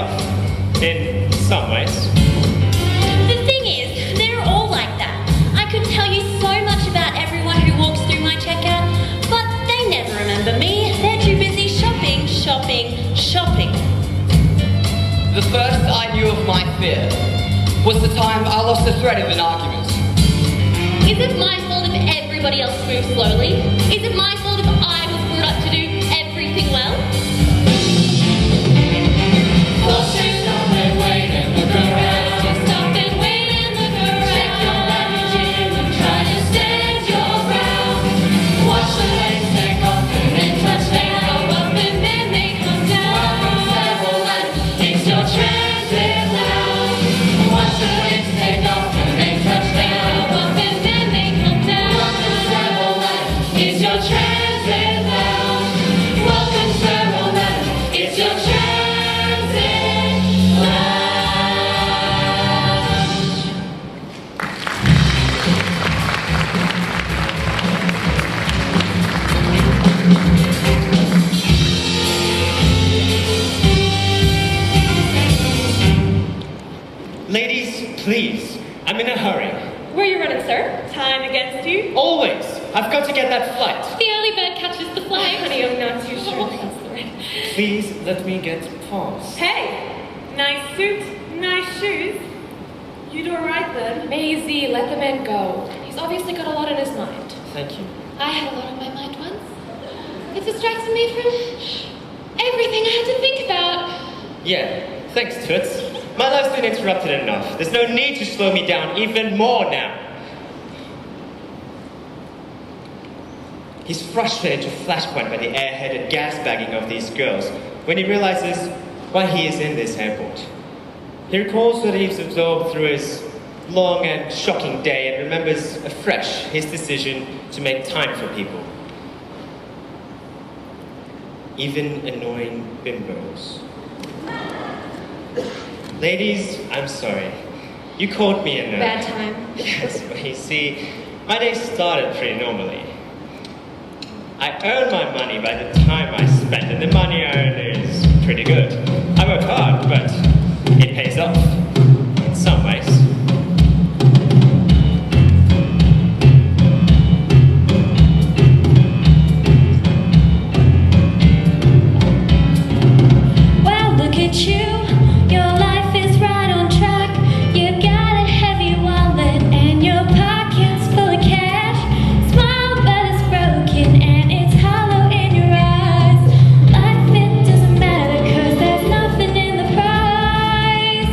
myself, in some ways. The thing is, they're all like that. I could tell you so much about everyone who walks through my checkout, but they never remember me. They're too busy shopping, shopping, shopping. The first I knew of my fear was the time I lost the thread of an argument. Is it my fault if everybody else moves slowly? Is it my fault if I was brought up to do everything well? Stop and wait and look around. Stop and wait and look around. Check your attitude and try to stand your ground. Watch the legs take off and then touch down. Go up and then they come down. Welcome Saddleland, it's your transit lounge. Watch the legs take off and then touch down. Go up and then they come down. Welcome Saddleland, it's your transit lounge. Welcome Saddleland, it's your transit lounge. Ladies, please, I'm in a hurry. Where are you running, sir? Time against you? Always! I've got to get that flight. The early bird catches the flight. Honey, I'm not too sure that's the right. Please let me get past. Hey, nice suit, nice shoes. You do alright then. Maisie, let the man go. He's obviously got a lot on his mind. Thank you. I had a lot on my mind once. It distracted me from everything I had to think about. Yeah, thanks, Toots. My life's been interrupted enough. There's no need to slow me down even more now. He's frustrated to flashpoint by the airheaded gas-bagging of these girls when he realizes why he is in this airport. He recalls what he's absorbed through his long and shocking day and remembers afresh his decision to make time for people. Even annoying bimbos. Ladies, I'm sorry. You called me a nerd. Bad time. Yes, but you see, my day started pretty normally. I earn my money by the time I spend, and the money I earn is pretty good. I work hard, but it pays off. In some ways. Well, look at you. Your life is right on track. You got a heavy wallet and your pockets full of cash. Smile, but it's broken and it's hollow in your eyes. Life, it doesn't matter 'cause there's nothing in the prize.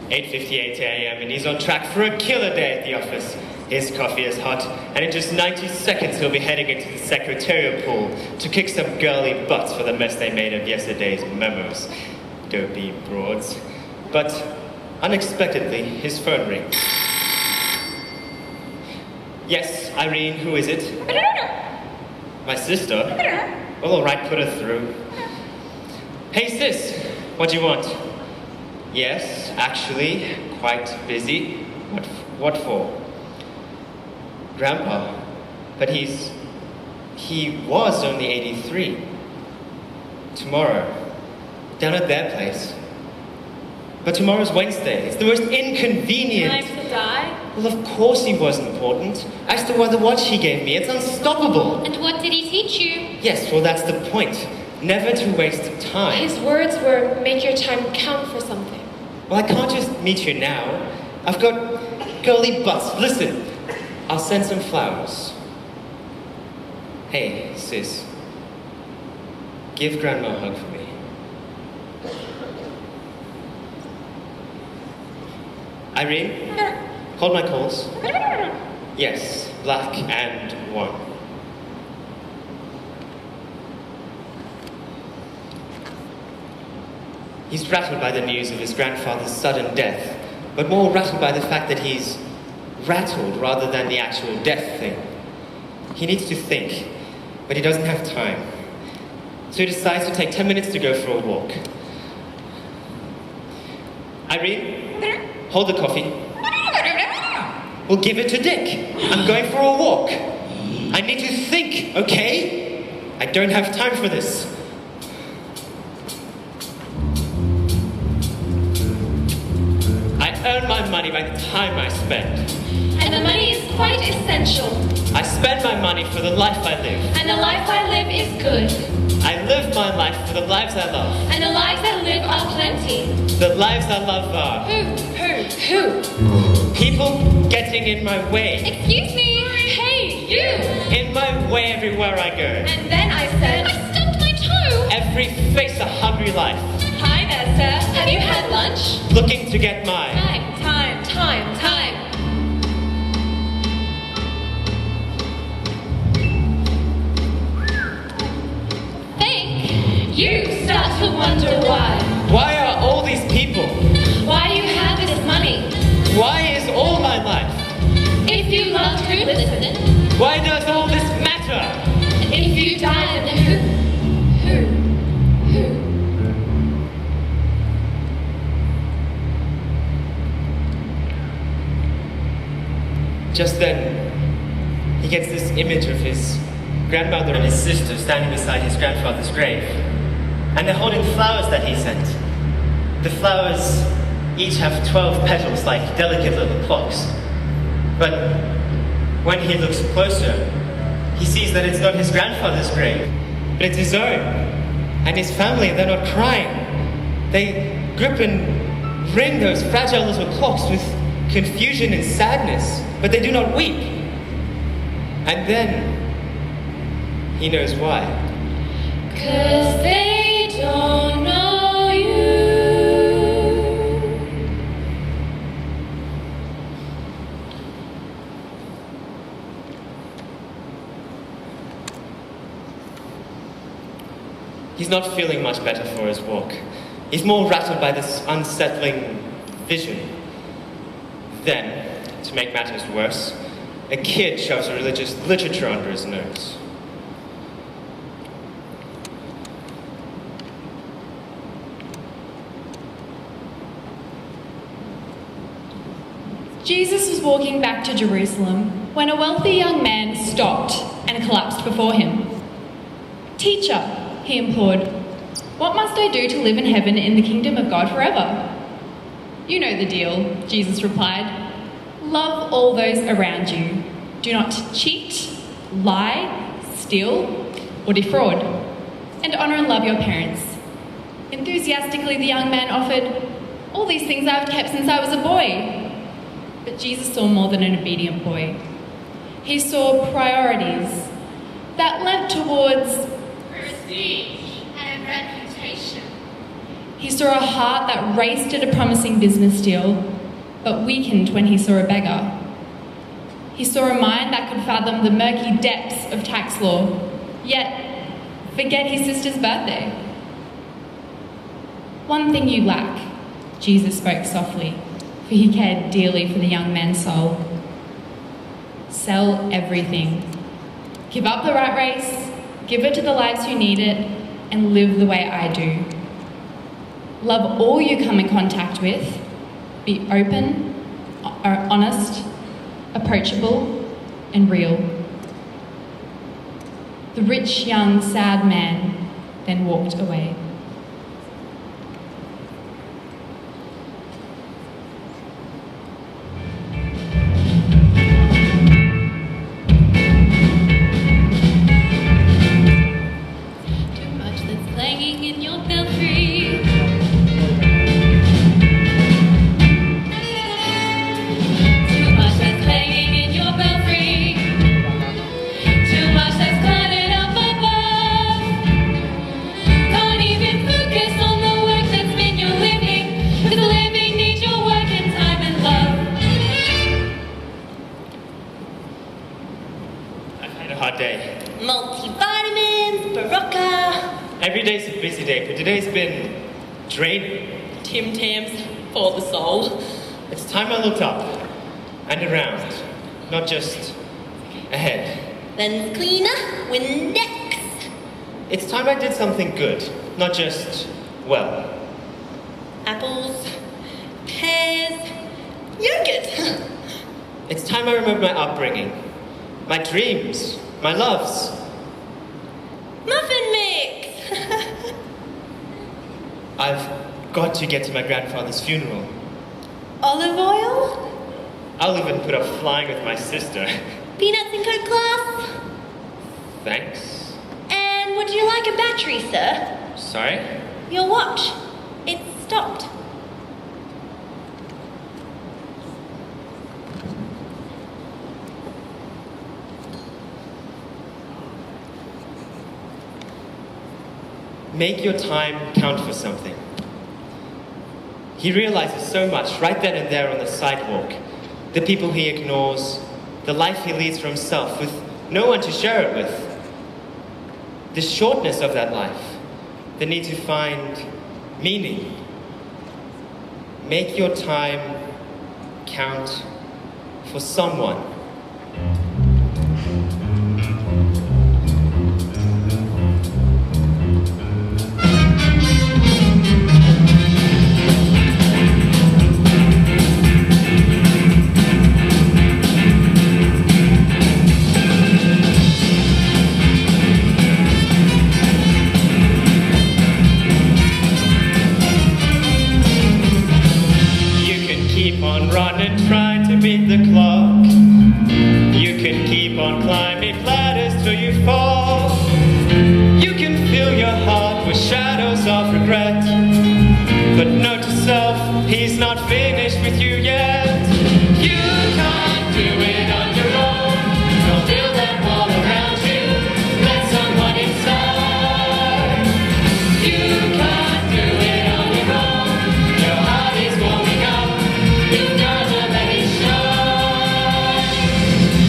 8:58 a.m. and he's on track for a killer day at the office. His coffee is hot, and in just 90 seconds he'll be heading into the secretarial pool to kick some girly butts for the mess they made of yesterday's memos. Dopey broads. But unexpectedly, his phone rings. Yes, Irene, who is it? My sister? Well, all right, put her through. Hey, sis, what do you want? Yes, actually, quite busy. What for? Grandpa, but he was only 83. Tomorrow, down at their place. But tomorrow's Wednesday. It's the most inconvenient. Time to die? Well, of course he was important. As to the watch he gave me, it's unstoppable. And what did he teach you? Yes, well, that's the point. Never to waste time. His words were, make your time count for something. Well, I can't just meet you now. I've got girly butts. Listen, I'll send some flowers. Hey, sis. Give Grandma a hug for me. Irene, hold my calls. Yes, black and one. He's rattled by the news of his grandfather's sudden death, but more rattled by the fact that he's rattled rather than the actual death thing. He needs to think, but he doesn't have time. So he decides to take 10 minutes to go for a walk. Irene, hold the coffee. We'll give it to Dick. I'm going for a walk. I need to think, okay? I don't have time for this. I earn my money by the time I spend. And the money is quite essential. I spend my money for the life I live. And the life I live is good. I live my life for the lives I love. And the lives I live are plenty. The lives I love are Who? people getting in my way. Excuse me. Hey, you. In my way everywhere I go. And then I said, I stubbed my toe. Every face a hungry life. Hi there, sir. Have you had lunch? Looking to get mine. Time. Think. You start to wonder why. Why are all these people? Why you have this money. Why is all my life? If you loved who listen. Why does all this matter? If you died, then who? Just then, he gets this image of his grandmother and his sister standing beside his grandfather's grave. And they're holding flowers that he sent. The flowers each have 12 petals like delicate little clocks. But when he looks closer, he sees that it's not his grandfather's grave, but it's his own. And his family, they're not crying. They grip and ring those fragile little clocks with confusion and sadness, but they do not weep. And then he knows why. 'Cause they don't know you. He's not feeling much better for his walk. He's more rattled by this unsettling vision. Then, to make matters worse, a kid shoves religious literature under his nose. Jesus was walking back to Jerusalem when a wealthy young man stopped and collapsed before him. "Teacher," he implored, "what must I do to live in heaven in the kingdom of God forever?" "You know the deal," Jesus replied. "Love all those around you. Do not cheat, lie, steal, or defraud. And honour and love your parents." Enthusiastically, the young man offered, "All these things I've kept since I was a boy." But Jesus saw more than an obedient boy. He saw priorities that led towards Prestige and reputation. He saw a heart that raced at a promising business deal, but weakened when he saw a beggar. He saw a mind that could fathom the murky depths of tax law, yet forget his sister's birthday. "One thing you lack," Jesus spoke softly, for he cared dearly for the young man's soul. "Sell everything. Give up the rat race, give it to the lives who need it, and live the way I do. Love all you come in contact with. Be open, honest, approachable, and real." The rich, young, sad man then walked away. Too much that's clanging in your belfry. Too much that's clanging in your belfry. Too much that's clouded up above. Can't even focus on the work that's been your living. 'Cause the living needs your work and time and love. I've had a hard day. Multivitamins, Barocca, Every day's a busy day, but today's been draining. Tim Tams for the soul. It's time I looked up and around, not just ahead. Then cleaner, Windex. It's time I did something good, not just well. Apples, pears, yogurt. It's time I remember my upbringing, my dreams, my loves. Muffin mix. I've got to get to my grandfather's funeral. Olive oil, I'll even put up flying with my sister. peanuts and Coke glass. Thanks. And would you like a battery, sir? Sorry? Your watch. It's stopped. Make your time count for something. He realizes so much right then and there on the sidewalk. The people he ignores, the life he leads for himself with no one to share it with. The shortness of that life, the need to find meaning. Make your time count for someone. Keep on running, trying to beat the clock. You can keep on climbing ladders till you fall. You can fill your heart with shadows of regret. But note to self, he's not finished with you yet. You can't do it on your own. Don't build that wall around you. Let someone inside. You can't do it on your own. Your heart is warming up. You gotta let it shine.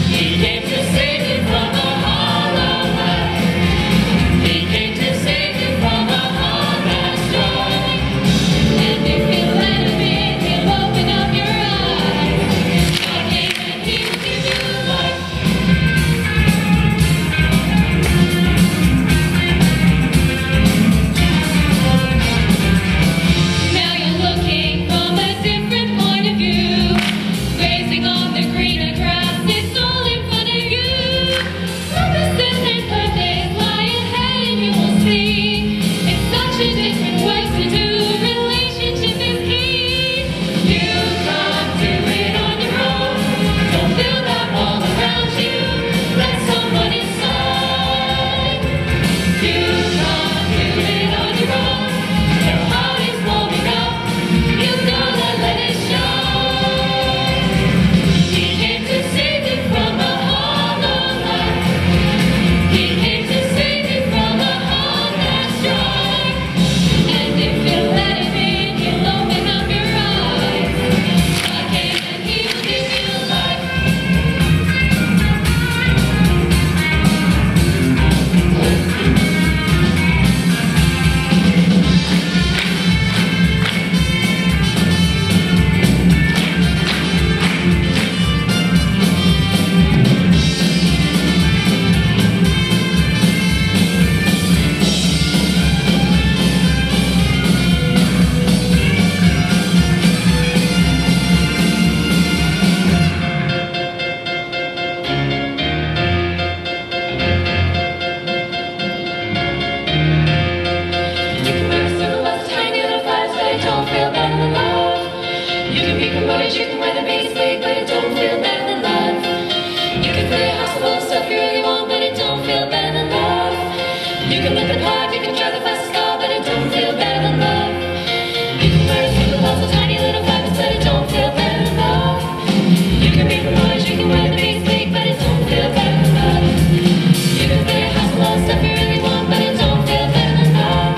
He came to save you from a hollow life. He came to save you from a heart that's dry. And if you let him in, he'll open up your eyes. promoted, you can wear the biggest wig, but it don't feel better than love. You can play a house full of stuff you really want, but it don't feel better than love. You can look the part, you can drive the fastest car, but it don't feel better than love. You can wear a suit with lots of tiny little fibers, but it don't feel better than love. You can be promoted, you can wear the biggest wig, but it don't feel better than love. You can play a house full of stuff you really want, but it don't feel better than love.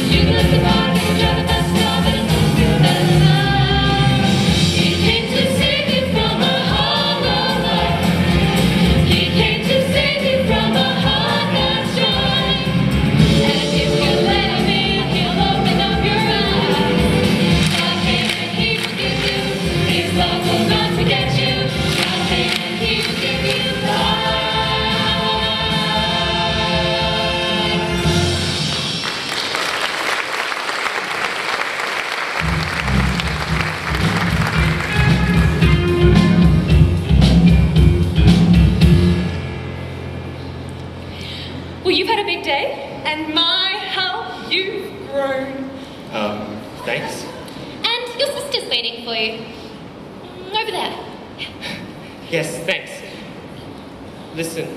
You can look the part, you can drive the fastest car, but it don't feel better than love. He came to save you from a hollow life. He came to save you from a heart that's dry. And if you let him in, he'll open up your eyes. God came and he will give you his love, will not forget you. God came and he will give you life. Well, you've had a big day, and my, how you've grown. Thanks. And your sister's waiting for you. Over there. Yes, thanks. Listen,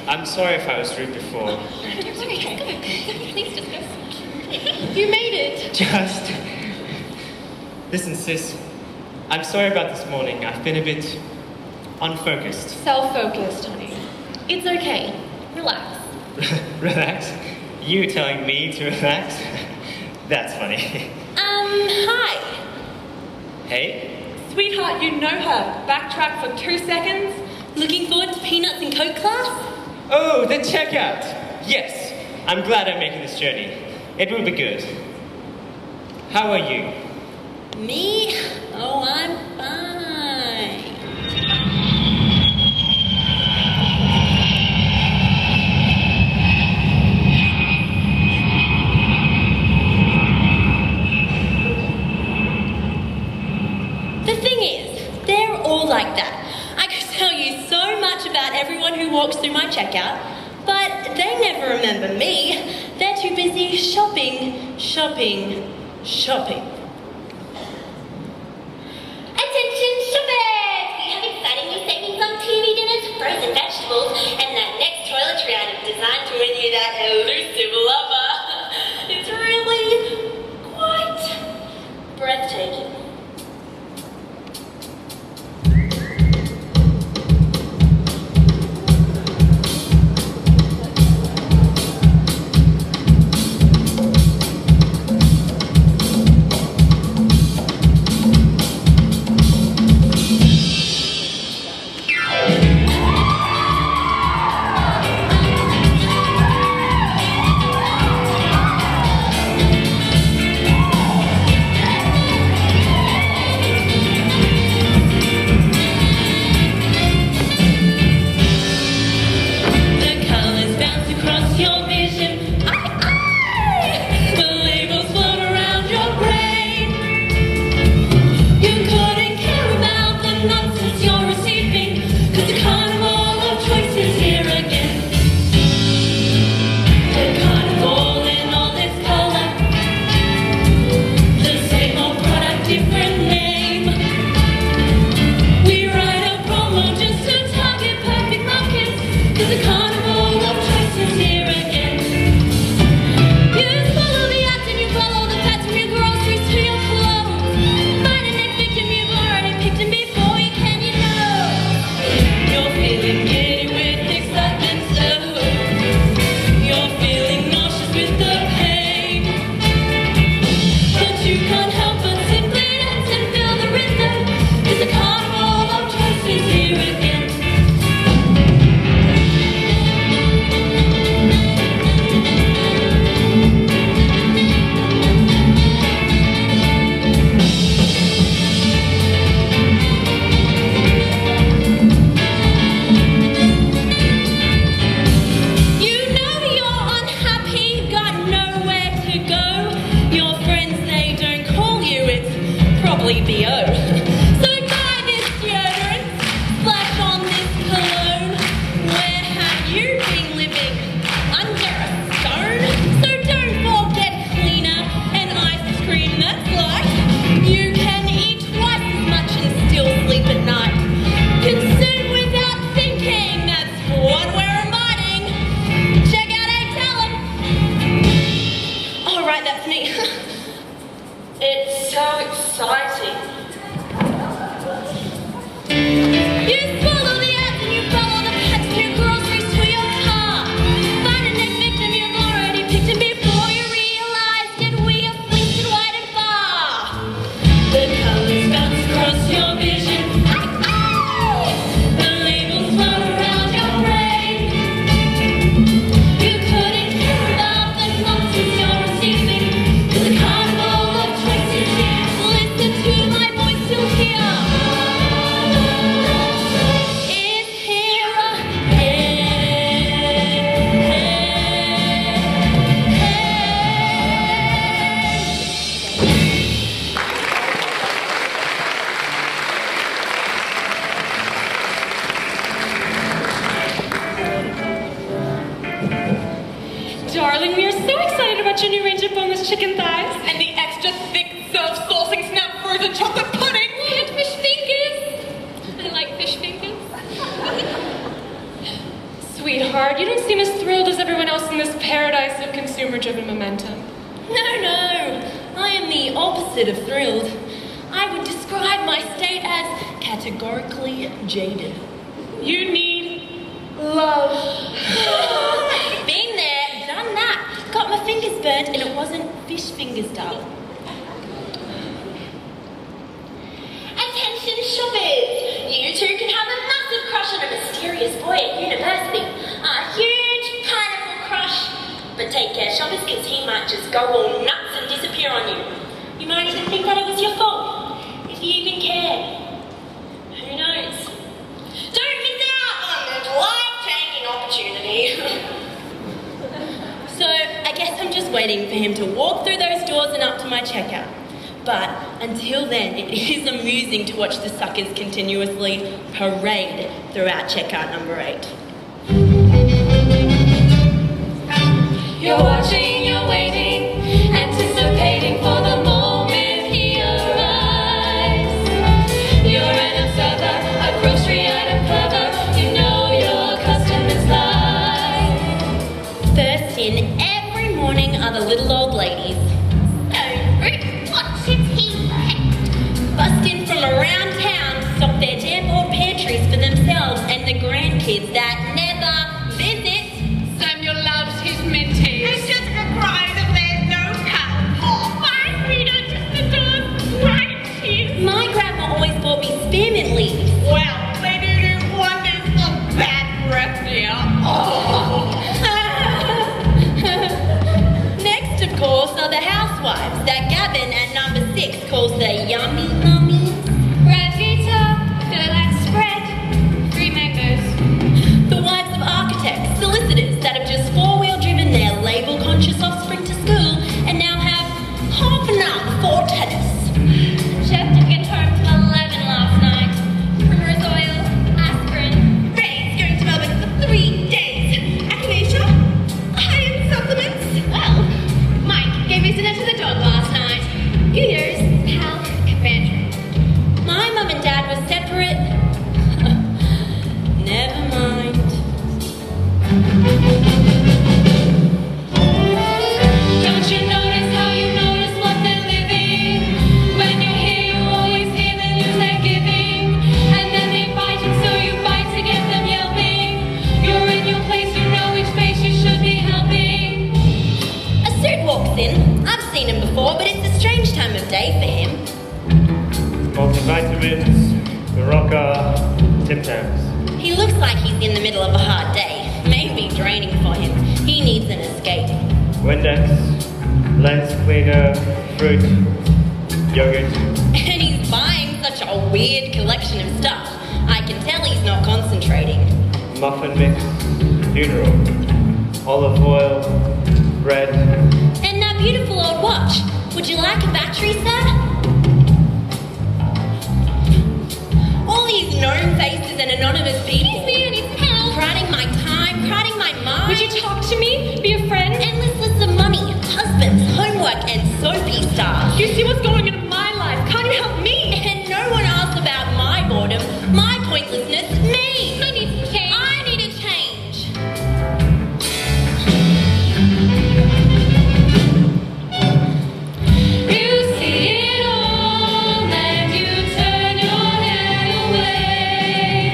I'm sorry if I was rude before. It's okay. Please just go. You made it. Just... Listen, sis. I'm sorry about this morning. I've been a bit unfocused. Self-focused, honey. It's okay. Relax. Relax? You telling me to relax? That's funny. Hi. Hey? Sweetheart, you know her. Backtrack for 2 seconds. Looking forward to Peanuts and Coke class? Oh, the checkout! Yes, I'm glad I'm making this journey. It will be good. How are you? Me? Oh, I'm fine. The thing is, they're all like that. I could tell you so much about everyone who walks through my checkout, but they never remember me. They're too busy shopping. Attention shoppers! We have exciting new savings on TV dinners, frozen vegetables, and that next toiletry item designed to win you that elusive lover. It's really quite breathtaking. chicken thighs. And the extra thick self-saucing snap frozen chocolate pudding. And fish fingers. I like fish fingers. Sweetheart, you don't seem as thrilled as everyone else in this paradise of consumer-driven momentum. No, I am the opposite of thrilled. I would describe my state as categorically jaded. You need love. Been there, done that. Got my fingers burnt and it wasn't fish fingers, darling. Attention shoppers! You two can have a massive crush on a mysterious boy at university. A huge pineapple crush. But take care, shoppers, because he might just go all nuts and disappear on you. You might even think that it was your fault, if you even care. Who knows? Don't miss out on this life-changing opportunity. So, I guess I'm just waiting for him to walk through those doors and up to my checkout. But until then, it is amusing to watch the suckers continuously parade throughout checkout number 8. You're watching, you're waiting, anticipating for the moment he arrives. You're an observer, a grocery item cover, you know your customers lie. First in every morning are the little old ladies. So, Ruth, what should he say? Bust in from around town, stock their damn old pantries for themselves and the grandkids that never visit. Samuel loves his minties. It's just a cry that there's no cat. My Rita just adores fried cheese. My grandma always bought me spearmint leaves. Well, they do wonders for bad breath, dear. Next, of course, are the housewives that Gavin at number 6 calls the yummy mummies. Ravita, fill that spread. 3 mangoes. The wives of architects, solicitors that have just four-wheel driven their label-conscious offspring to school and now have half an hour for tennis. Chef took it home till 11 last night. Primrose oil, aspirin. Ray's going to Melbourne for 3 days. Echinacea, iron supplements. Well, Mike gave me dinner to the dog last night. Gooders, pal, Cassandra. My mum and dad were separate. Never mind. Don't you notice how you notice what they're living? When you're here, you always hear the news they're giving. And then they bite, and so you bite to get them yelping. You're in your place, you know which face you should be helping. A suit walks in. I've seen him before, but it's a strange time of day for him. Multivitamins, Barocca, Tim Tams. He looks like he's in the middle of a hard day. Maybe draining for him. He needs an escape. Windex, lens cleaner, fruit, yogurt. And he's buying such a weird collection of stuff. I can tell he's not concentrating. Muffin mix, funeral, olive oil, bread. And that beautiful old watch. Would you like a battery, sir? All these known faces and anonymous people. He's me and his pal. Crowding my time, crowding my mind. Would you talk to me? Be a friend? Endless lists of money, husbands, homework, and soapy stars. You see what's going on in my life. Can't you help me? And no one asks about my boredom, my pointlessness, me. I need to change. I need a change. You see it all and you turn your head away.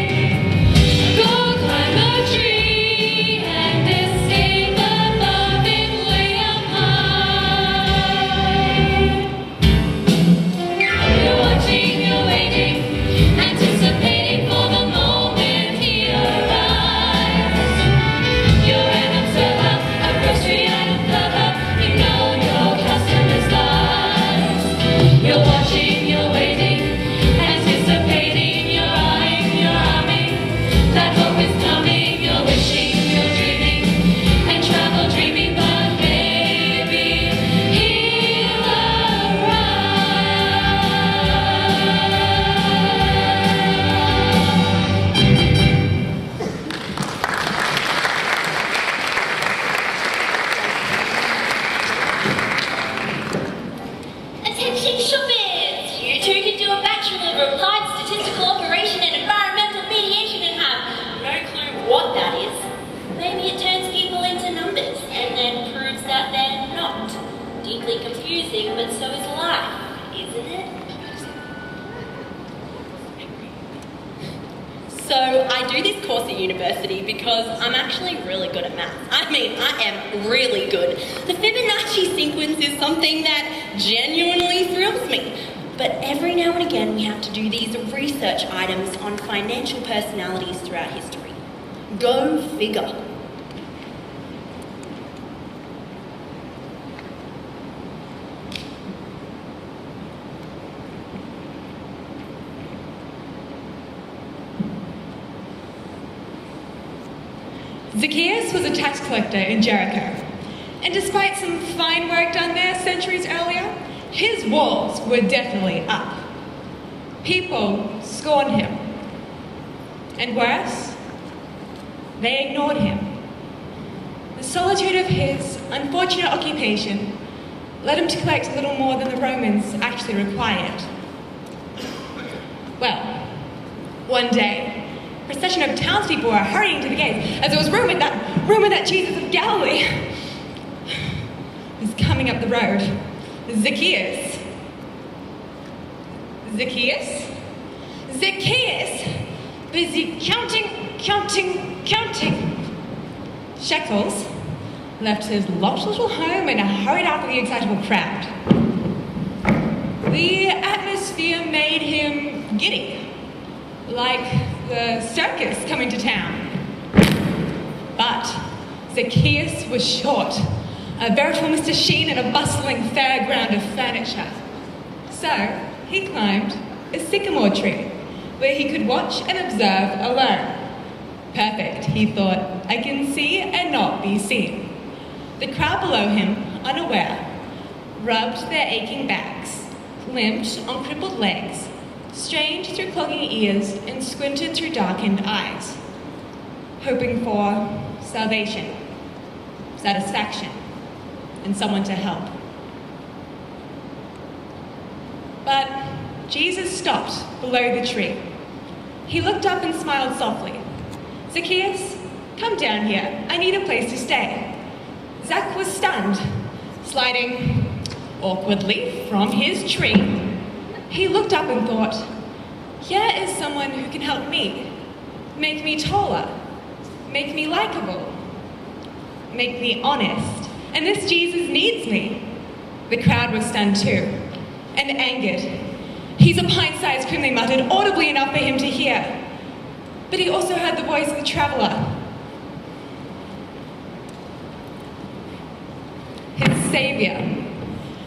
Go climb a tree and escape above it way up high. for applied statistical operation and environmental mediation and have no clue what that is. Maybe it turns people into numbers and then proves that they're not. Deeply confusing, but so is life, isn't it? So I do this course at university because I'm actually really good at maths. I mean, I am really good. The Fibonacci sequence is something that genuinely thrills me. But every now and again we have to do these research items on financial personalities throughout history. Go figure. Zacchaeus was a tax collector in Jericho, and despite some fine work done there centuries earlier, his walls were definitely up. People scorned him. And worse, they ignored him. The solitude of his unfortunate occupation led him to collect a little more than the Romans actually required. Well, one day, a procession of townspeople were hurrying to the gates as it was rumored that Jesus of Galilee was coming up the road. Zacchaeus, busy counting shekels, left his locked little home and hurried after the excitable crowd. The atmosphere made him giddy, like the circus coming to town. But Zacchaeus was short, a veritable Mr. Sheen in a bustling fairground of furniture. So he climbed a sycamore tree where he could watch and observe alone. Perfect, he thought. I can see and not be seen. The crowd below him, unaware, rubbed their aching backs, limped on crippled legs, strained through clogging ears, and squinted through darkened eyes, hoping for salvation, satisfaction, and someone to help. But Jesus stopped below the tree. He looked up and smiled softly. Zacchaeus, come down here. I need a place to stay. Zach was stunned, sliding awkwardly from his tree. He looked up and thought, here is someone who can help me, make me taller, make me likable, make me honest. And this Jesus needs me. The crowd was stunned too, and angered. He's a pint-sized criminal, they muttered, audibly enough for him to hear. But he also heard the voice of the traveller, his saviour.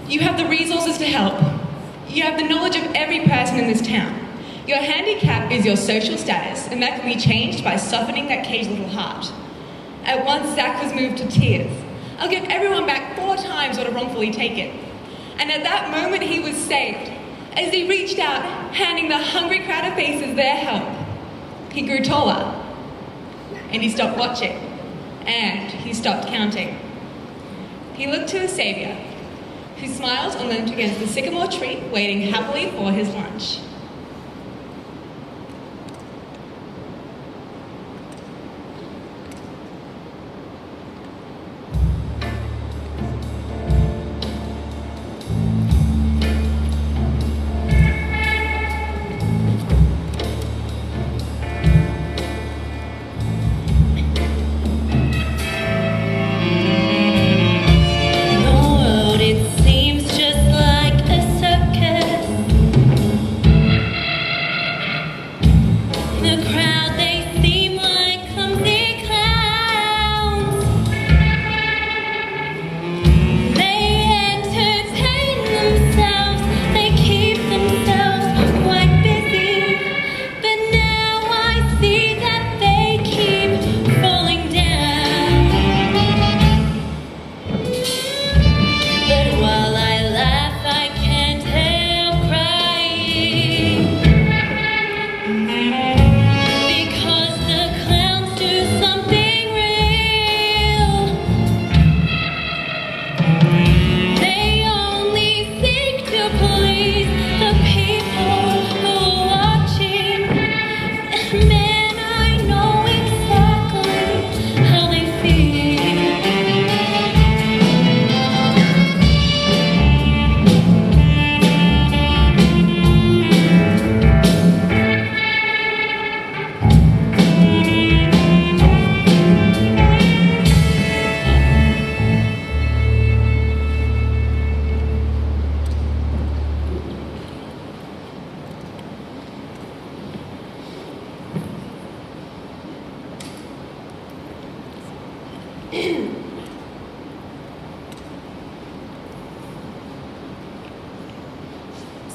You have the resources to help. You have the knowledge of every person in this town. Your handicap is your social status, and that can be changed by softening that caged little heart. At once, Zach was moved to tears. I'll give everyone back 4 times what a wrongfully taken. And at that moment, he was saved. As he reached out, handing the hungry crowd of faces their help, he grew taller. And he stopped watching. And he stopped counting. He looked to his saviour, who smiled and leaned against the sycamore tree, waiting happily for his lunch. The world, it seems just like a circus.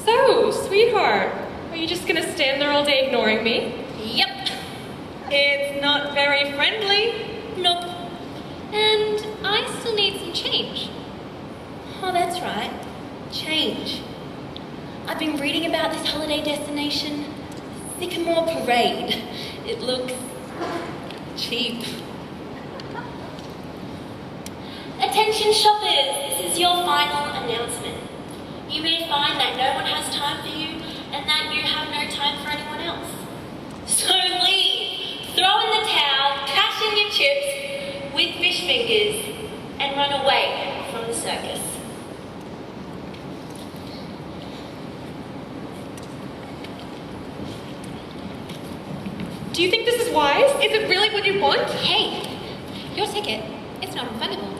So, sweetheart, are you just gonna stand there all day ignoring me? Yep. It's not very friendly. Nope. And I still need some change. Oh, that's right. Change. I've been reading about this holiday destination, Sycamore Parade. It looks cheap. Attention shoppers, this is your final announcement. You may find that no one has time for you and that you have no time for anyone else. So leave, throw in the towel, cash in your chips with fish fingers and run away from the circus. Do you think this is wise? Is it really what you want? Hey, your ticket, it's not refundable.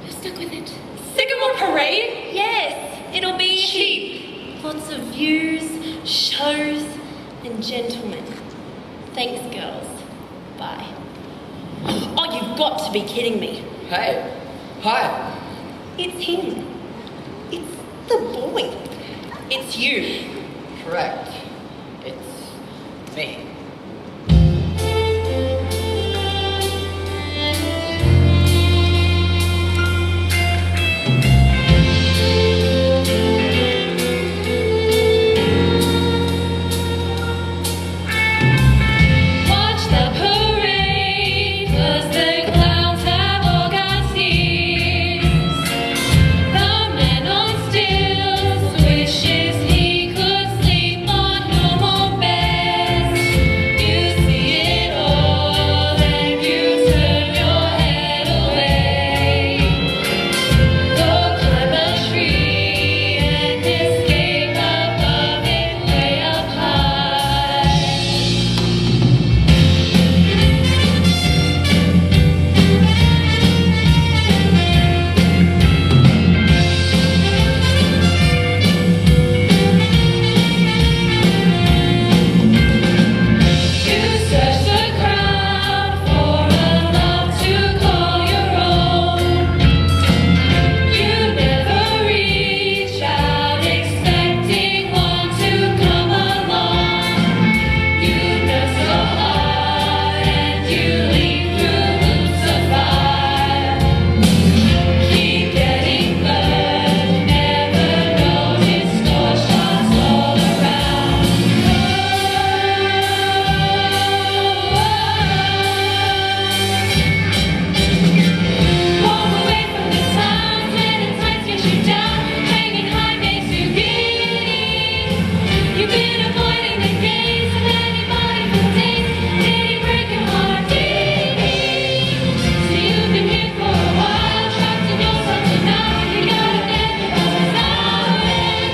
You're stuck with it. Sycamore Parade? Yes, it'll be cheap. Lots of views, shows, and gentlemen. Thanks, girls. Bye. Oh, you've got to be kidding me. Hey. Hi. It's him. It's the boy. It's you. Correct. It's me. Watch the parade, 'cause the clouds have all got tears. The man on stilts wishes he could sleep on normal beds. You see it all and you turn your head away. Go climb a tree and escape above it way up high. You search the crowd for a love to call your own. You never reach out expecting one to come along. You know so hard and you leap through hoops of fire. Keep getting burned, never notice gunshots all around. Walk away from the signs when the times get you down. Hanging high makes you giddy. You've been avoiding the gaze of anybody for days. Did he break your heart? Did he? See, you've been here for a while, trapped in yourself, so now you gotta get the buses out and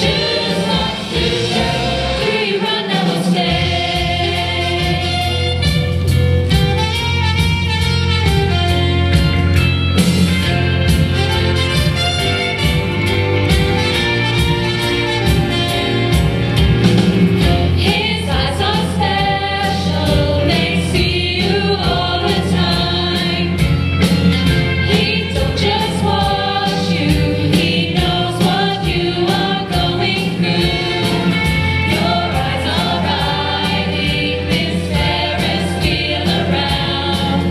choose what to do. Do you run now or stay? His eyes are special, they see you all the time. He don't just watch you, he knows what you are going through. Your eyes are riding this Ferris wheel around.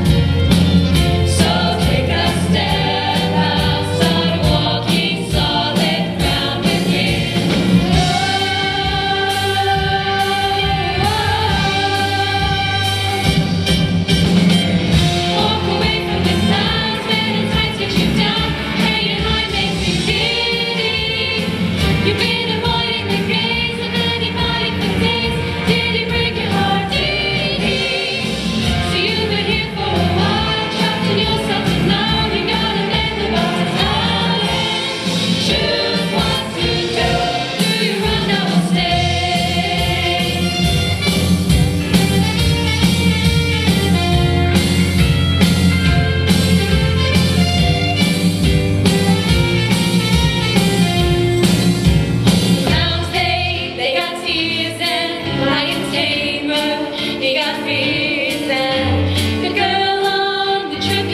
So take a step out, start walking solid ground with him. Walk away from the signs when the tides get you down. Hanging high makes you giddy. You've been avoiding the gaze of anybody for days. Did he break your heart? Did he? So you've been here for a while, trapped in yourself, and now you gotta let the buses out and choose what to do. Do you run now or stay? Clowns, they got tears and lions tamer, they got fears and the girl on the trip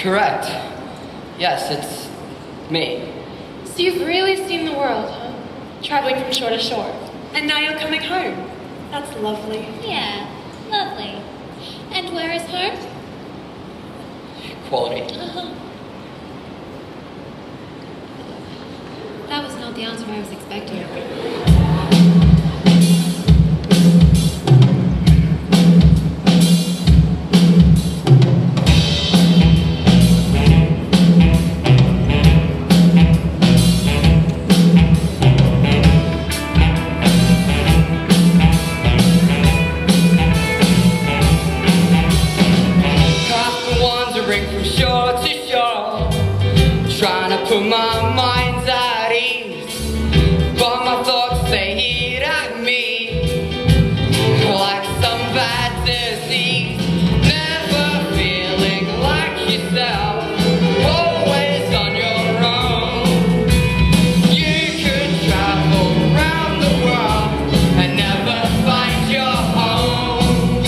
Correct. Yes, it's me. So you've really seen the world, huh? Traveling from shore to shore. And now you're coming home. That's lovely. Yeah, lovely. And where is home? Quality. That was not the answer I was expecting. From shore to shore, trying to put my mind's at ease, but my thoughts they eat at me like some bad disease. Never feeling like yourself, always on your own. You could travel around the world and never find your home.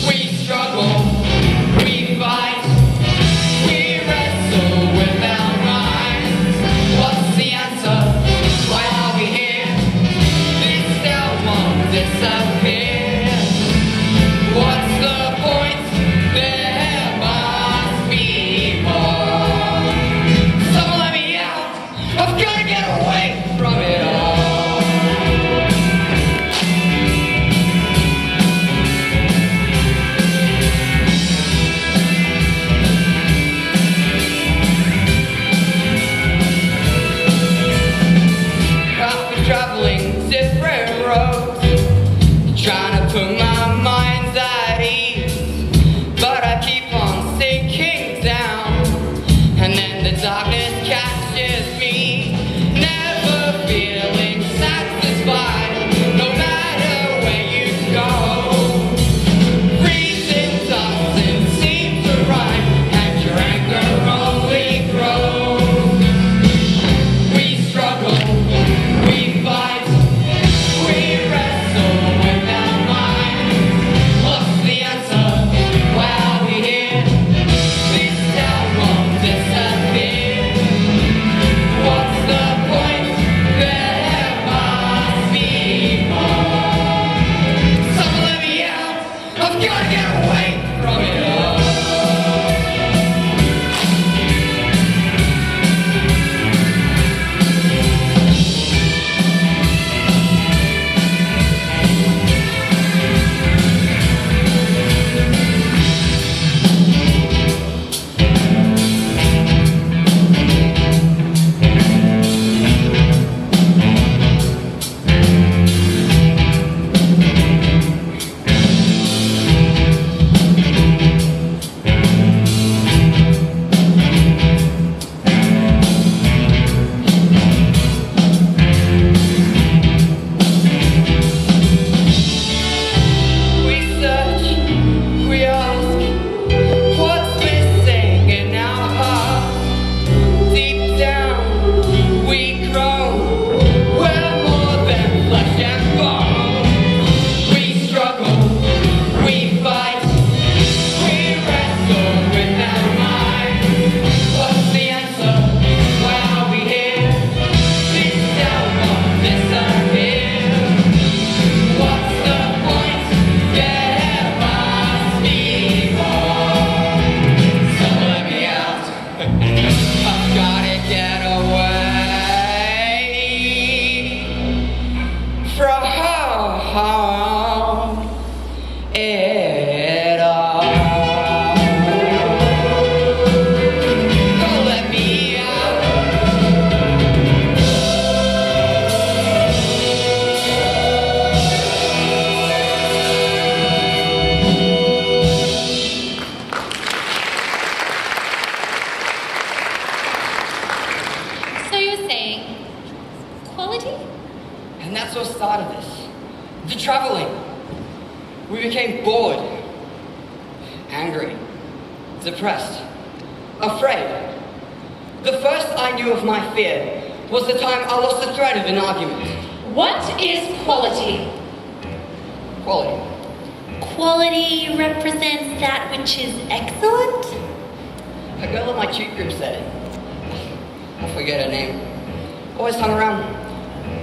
We struggle. We fight, we wrestle with our minds. What's the answer? Why are we here? This still won't disappear. What's the point? There must be more. Someone let me out. I've got to get away from it all. Traveling different roads, trying to put my mind's at ease, but I keep on sinking down, and then the darkness catches me, never feeling satisfied, no matter where you go. Reason doesn't seem to rhyme, and your anger only grows. We struggle. We fight, we wrestle with our minds. What's the answer? Why are we here? This town won't disappear. What's the point? There must be more. Someone let me out. I've got to get away from it all. And that's what started this. The traveling. We became bored, angry, depressed, afraid. The first I knew of my fear was the time I lost the thread of an argument. What is quality? Quality. Quality represents that which is excellent? A girl in my tube group said it. I forget her name. Always hung around,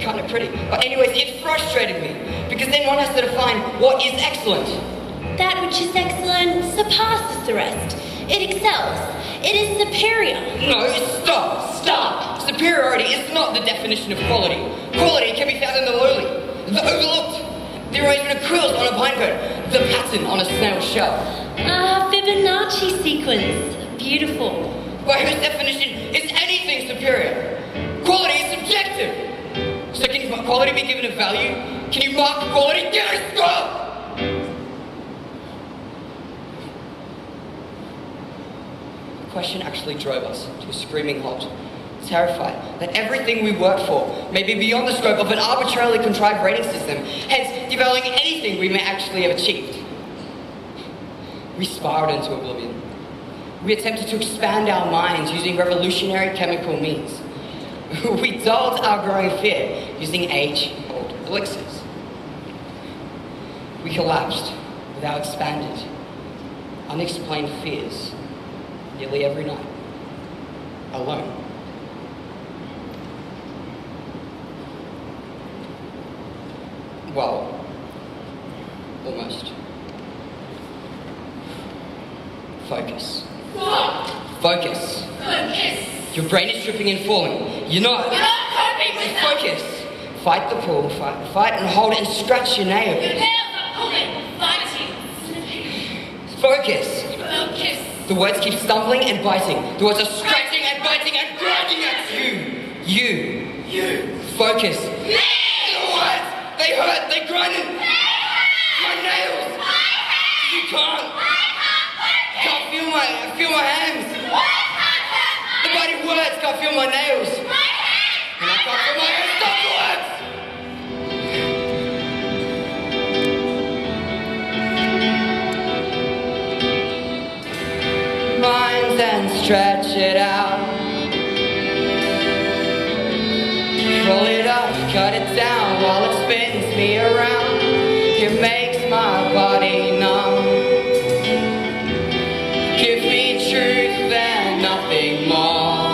kind of pretty. But anyways, it frustrated me, because then one has to define what is excellent. That which is excellent surpasses the rest. It excels. It is superior. No, stop. Superiority is not the definition of quality. Quality can be found in the lowly, the overlooked, the arrangement of quills on a pine cone, the pattern on a snail shell. Ah, Fibonacci sequence. Beautiful. By whose definition is anything superior? Quality is subjective. So can quality be given a value? Can you mark quality? Give it a score! The question actually drove us to a screaming halt, terrified that everything we work for may be beyond the scope of an arbitrarily contrived rating system, hence devaluing anything we may actually have achieved. We spiraled into oblivion. We attempted to expand our minds using revolutionary chemical means. We dulled our growing fear using age-old elixirs. We collapsed with our expanded, unexplained fears nearly every night, alone. Well, almost. Focus. Focus. Your brain is tripping and falling. You're not coping with that. Focus. Fight the pull. Fight and hold and scratch your nails. Your nails are pulling, fighting. Focus. Focus. The words keep stumbling and biting. The words are scratching and biting and grinding at you. You. Focus. The words. They hurt. They grinding. My nails. You can't. Can't feel my hands. The mighty words can't feel my nails. And I can't feel my hands. Stop the words. Minds and stretch it out. Roll it up, cut it down while it spins me around. It makes my body numb. Give me truth and nothing more.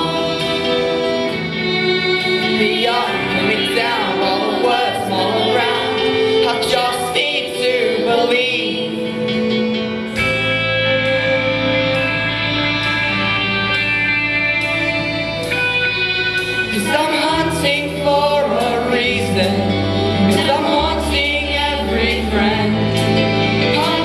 Beyond coming down while the words mull around. I just need to believe. Cause I'm hunting for a reason. Cause I'm wanting every friend. I'm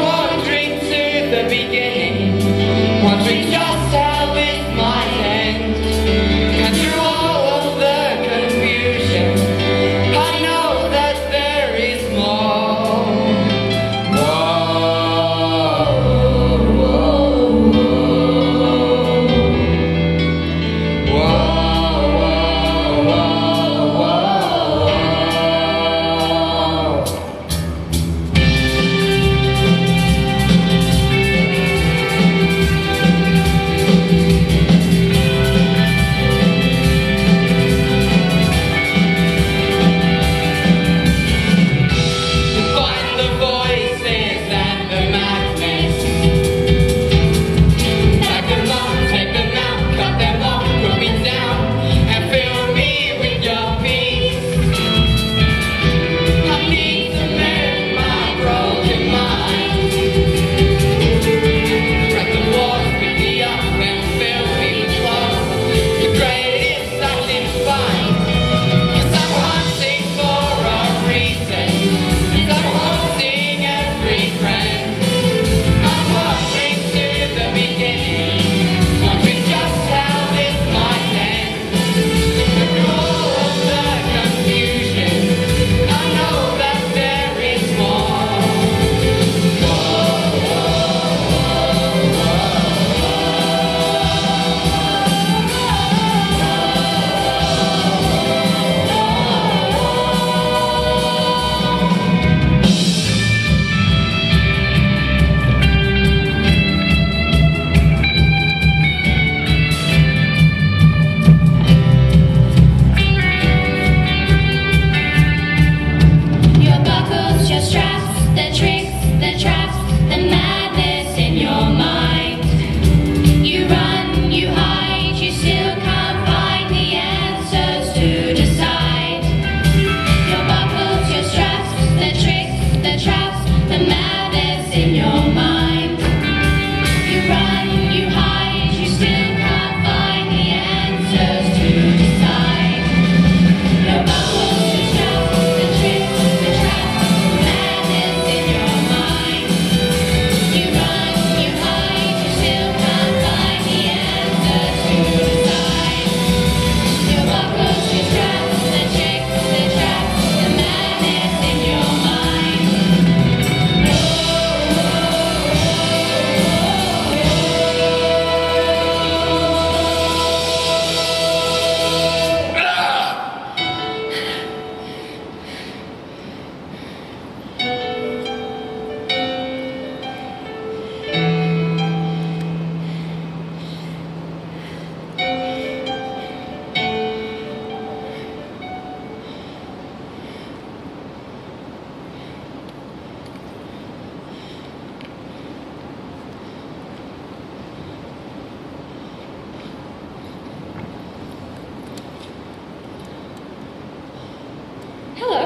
Hello.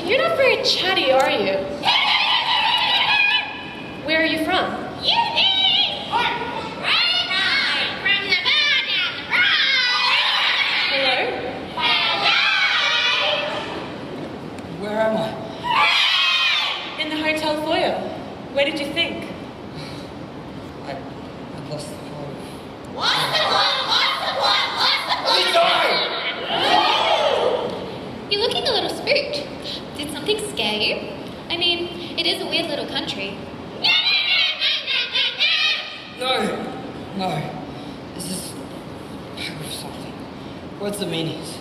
You're not very chatty, are you? Where are you from? Hello? Where am I? In the hotel foyer. Where did you think? I lost the phone. You're looking a little spooked. Did something scare you? I mean, it is a weird little country. No. This is something. What's the meanings?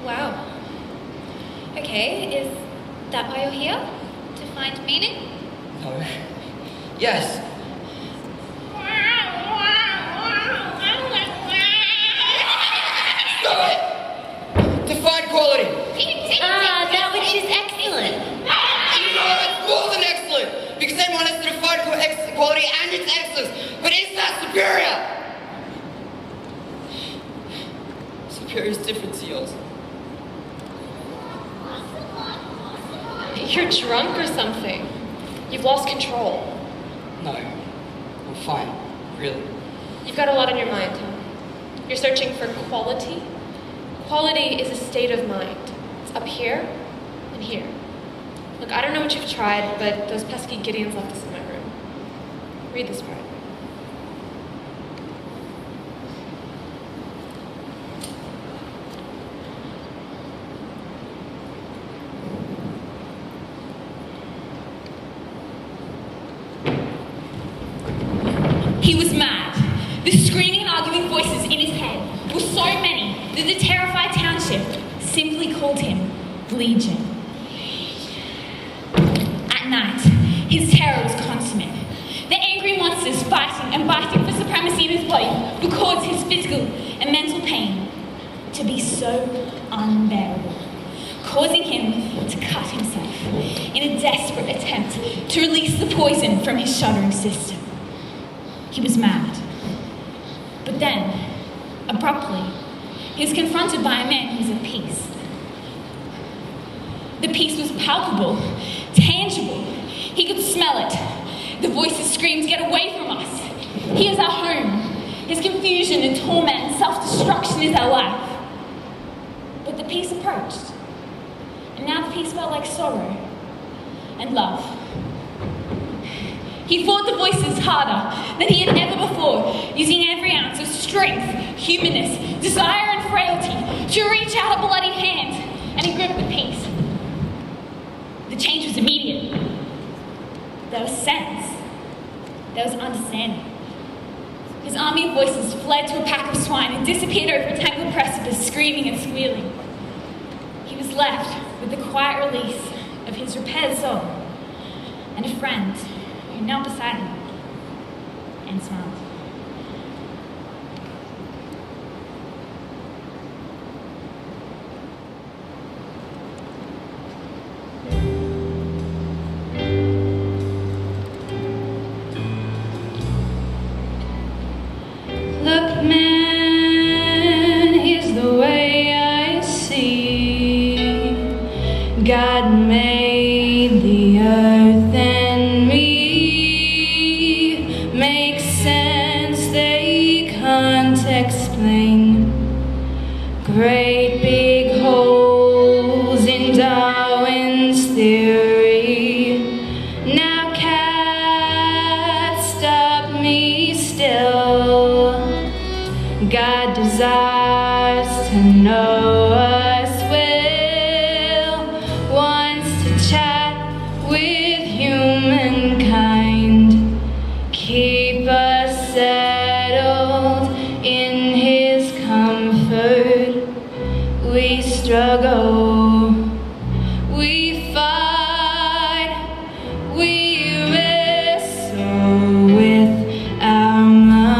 Wow. Okay, is that why you're here? To find meaning? No. Yes. Stop it! Define quality. That which is excellent. No, it's more than excellent. Because everyone has to define quality and its excellence. But is that superior? Superior is different to yours. You're drunk or something. You've lost control. No. I'm fine. Really. You've got a lot on your mind, huh? You're searching for quality? Quality is a state of mind. It's up here and here. Look, I don't know what you've tried, but those pesky Gideons left us in my room. Read this part. He was mad. The screaming and arguing voices in his head were so many that the terrified township simply called him Legion. At night, his terror was consummate. The angry monsters fighting and biting for supremacy in his body would cause his physical and mental pain to be so unbearable, causing him to cut himself in a desperate attempt to release the poison from his shuddering system. He was mad. But then, abruptly, he was confronted by a man who was at peace. The peace was palpable, tangible. He could smell it. The voices screamed, "Get away from us! He is our home. His confusion and torment and self-destruction is our life." But the peace approached. And now the peace felt like sorrow and love. He fought the voices harder than he had ever before, using every ounce of strength, humanness, desire, and frailty to reach out a bloodied hand, and he gripped the peace. The change was immediate. There was sense. There was understanding. His army of voices fled to a pack of swine and disappeared over a tangled precipice, screaming and squealing. He was left with the quiet release of his repaired soul and a friend who knelt beside him and smiled. Look, man, here's the way I see. God made the earth and me. Makes sense, they can't explain. Great big holes in Darwin's theory. Now can't stop me still. God desires to know us well, wants to chat with humankind, keep us settled in his comfort. We struggle, we fight, we wrestle with our mind.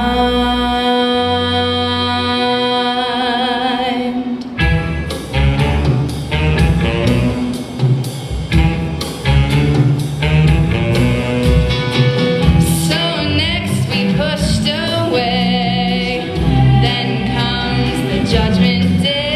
So next we pushed away, then comes the judgment day.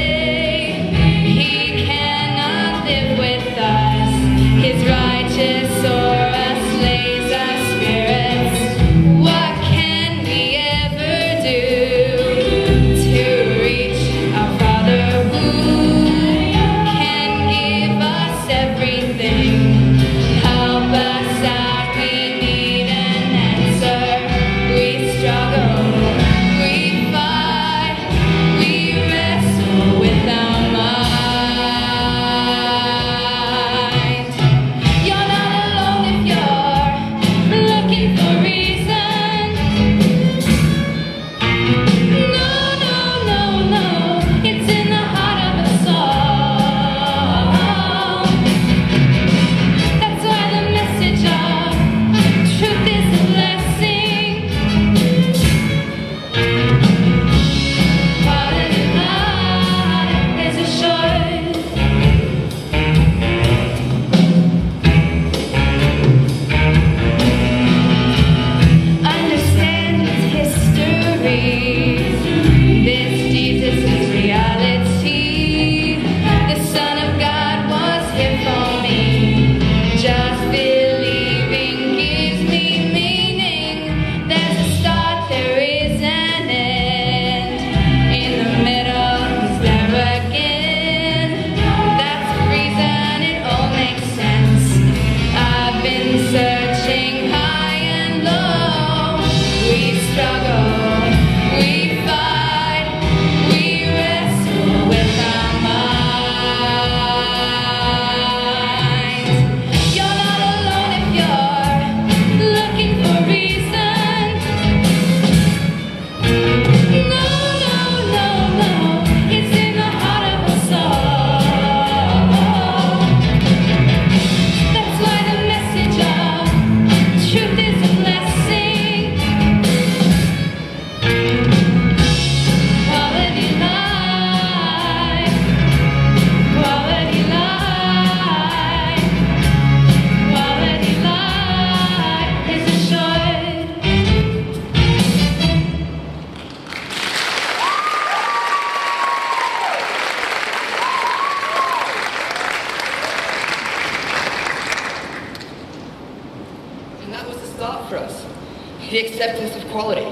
the acceptance of quality,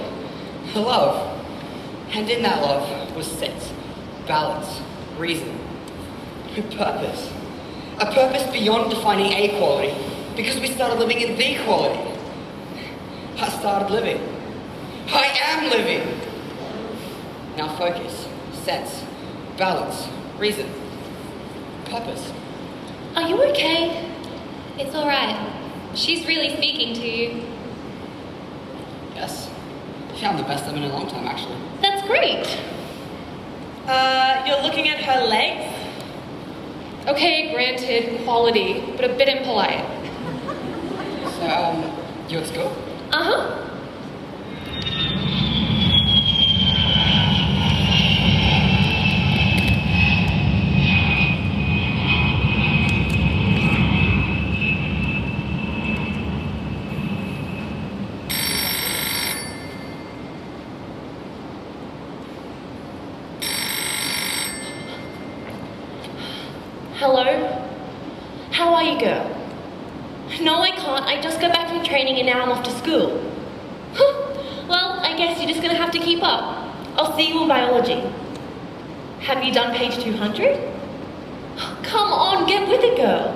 love. And in that love was sense, balance, reason, purpose. A purpose beyond defining a quality, because we started living in the quality. I started living. I am living. Now focus, sense, balance, reason, purpose. Are you okay? It's alright. She's really speaking to you. Yes. Yeah, I'm the best I've been in a long time, actually. That's great. You're looking at her legs? Okay, granted, quality, but a bit impolite. So, you at school? Uh-huh. Hello? How are you, girl? No, I can't. I just got back from training and now I'm off to school. Huh. Well, I guess you're just gonna have to keep up. I'll see you in biology. Have you done page 200? Come on, get with it, girl.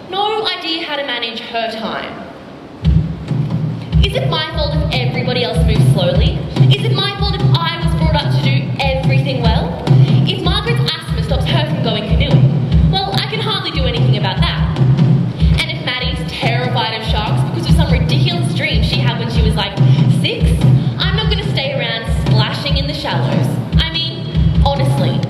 No idea how to manage her time. Is it my fault if everybody else moves slowly? Is it my fault if I was brought up to do everything well? If Margaret's asthma stops her from going canoeing, well, I can hardly do anything about that. And if Maddie's terrified of sharks because of some ridiculous dream she had when she was like 6, I'm not going to stay around splashing in the shallows. I mean, honestly.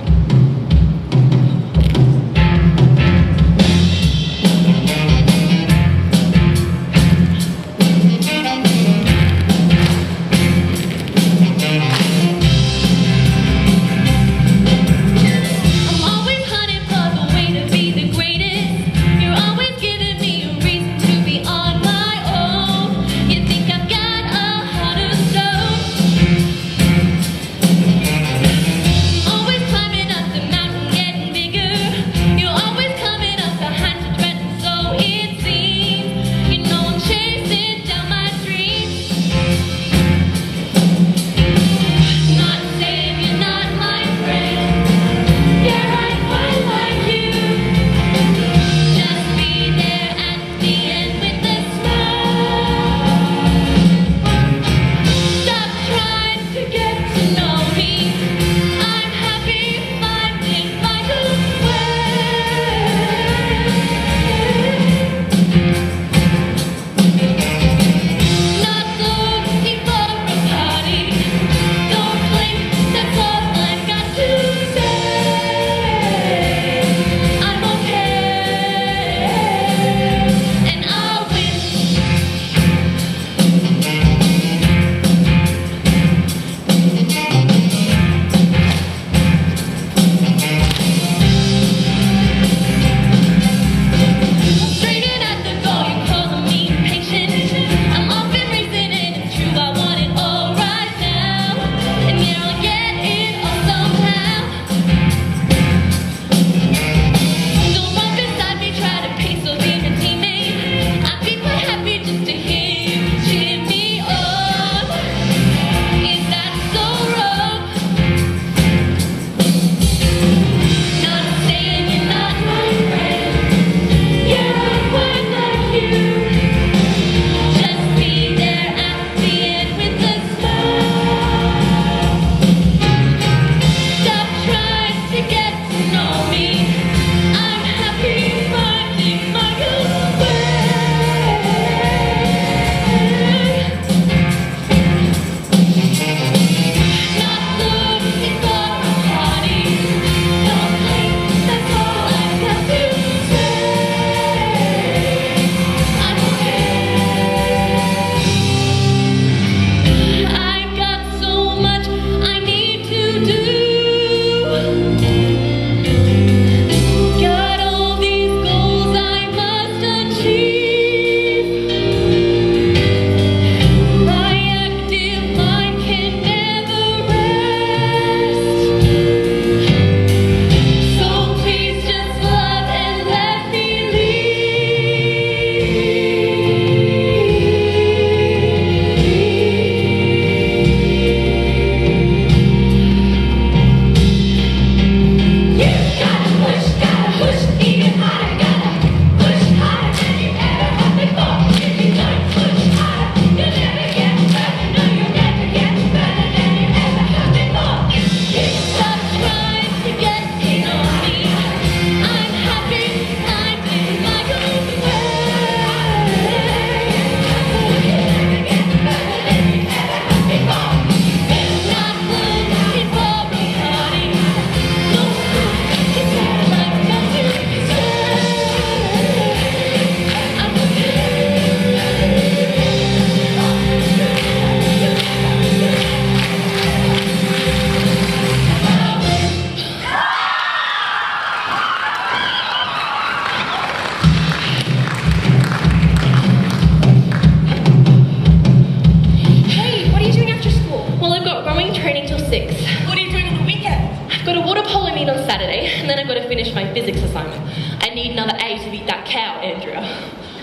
polo meet on Saturday, and then I've got to finish my physics assignment. I need another A to beat that cow, Andrea.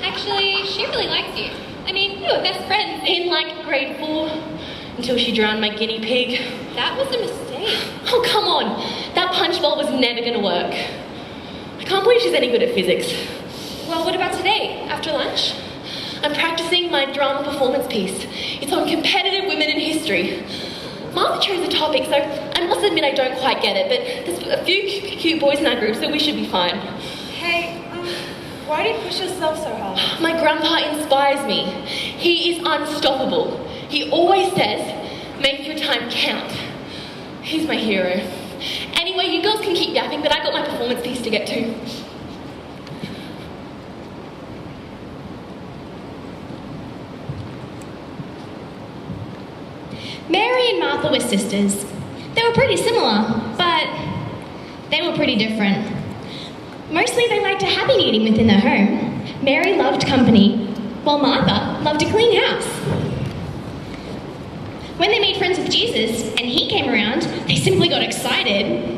Actually, she really likes you. I mean, you were best friends. In like grade 4, until she drowned my guinea pig. That was a mistake. Oh, come on. That punch bowl was never going to work. I can't believe she's any good at physics. Well, what about today, after lunch? I'm practicing my drama performance piece. It's on competitive women in history. Martha chose the topic, so I must admit I don't quite get it, but there's a few cute boys in our group, so we should be fine. Hey, why do you push yourself so hard? My grandpa inspires me. He is unstoppable. He always says, make your time count. He's my hero. Anyway, you girls can keep yapping, but I got my performance piece to get to. Mary and Martha were sisters. They were pretty similar, but they were pretty different. Mostly they liked a happy meeting within their home. Mary loved company, while Martha loved a clean house. When they made friends with Jesus and he came around, they simply got excited.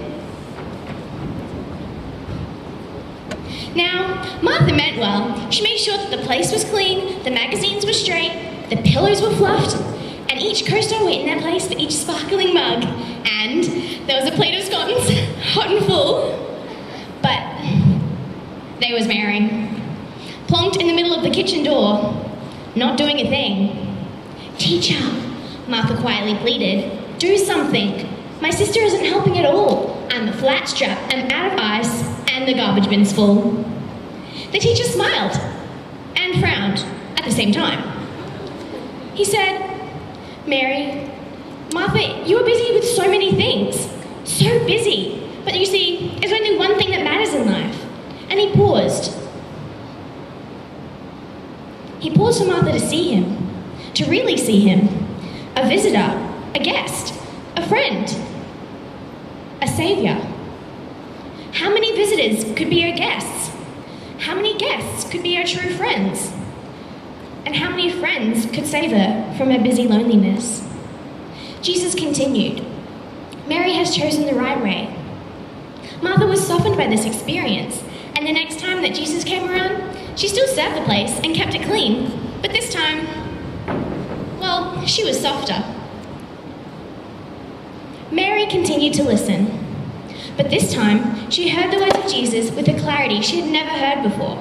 Now, Martha meant well. She made sure that the place was clean, the magazines were straight, the pillows were fluffed, and each co-star went in their place for each sparkling mug. And there was a plate of scones, hot and full. But there was Mary, plonked in the middle of the kitchen door, not doing a thing. "Teacher," Martha quietly pleaded, "do something. My sister isn't helping at all. I'm a flat strap, I'm out of ice, and the garbage bin's full." The teacher smiled and frowned at the same time. He said, "Mary, Martha, you are busy with so many things. So busy. But you see, there's only one thing that matters in life." And he paused. He paused for Martha to see him, to really see him. A visitor, a guest, a friend, a saviour. How many visitors could be our guests? How many guests could be our true friends? And how many friends could save her from her busy loneliness? Jesus continued, "Mary has chosen the right way." Martha was softened by this experience, and the next time that Jesus came around, she still served the place and kept it clean, but this time, well, she was softer. Mary continued to listen, but this time she heard the words of Jesus with a clarity she had never heard before.